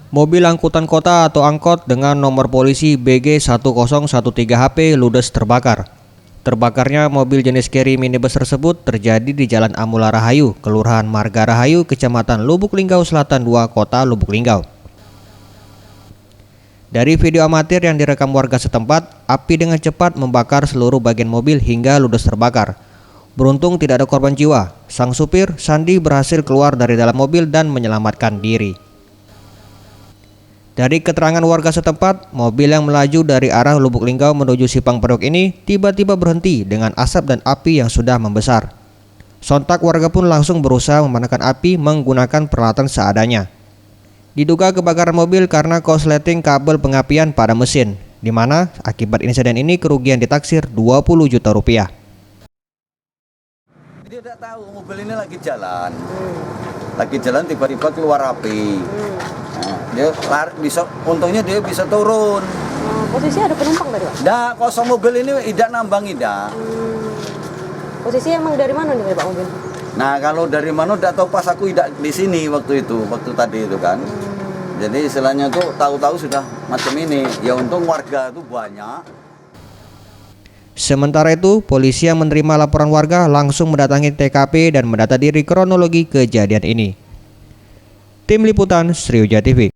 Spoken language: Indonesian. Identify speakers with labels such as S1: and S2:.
S1: Mobil angkutan kota atau angkot dengan nomor polisi BG1013HP ludes terbakar. Terbakarnya mobil jenis carry minibus tersebut terjadi di Jalan Amula Rahayu, Kelurahan Marga Rahayu, Kecamatan Lubuk Linggau Selatan 2, Kota Lubuk Linggau. Dari video amatir yang direkam warga setempat, api dengan cepat membakar seluruh bagian mobil hingga ludes terbakar. Beruntung tidak ada korban jiwa. Sang supir, Sandi, berhasil keluar dari dalam mobil dan menyelamatkan diri. Dari keterangan warga setempat, mobil yang melaju dari arah Lubuk Linggau menuju Simpang Priok ini tiba-tiba berhenti dengan asap dan api yang sudah membesar. Sontak warga pun langsung berusaha memadamkan api menggunakan peralatan seadanya. Diduga kebakaran mobil karena korsleting kabel pengapian pada mesin, di mana akibat insiden ini kerugian ditaksir 20 juta rupiah.
S2: Dia tidak tahu mobil ini lagi jalan tiba-tiba keluar api. Nah, dia lari, untungnya dia bisa turun.
S3: Posisi ada penumpang tadi, Pak?
S2: Nah, kosong mobil ini tidak nambang tidak.
S3: Posisi emang dari mana nih Pak mobil?
S2: Nah, kalau dari mana tidak tahu, pas aku tidak di sini waktu tadi itu kan. Jadi istilahnya tuh tahu-tahu sudah macam ini. Ya untung warga itu banyak.
S1: Sementara itu, polisi yang menerima laporan warga langsung mendatangi TKP dan mendata diri kronologi kejadian ini. Tim Liputan Sriwijaya TV.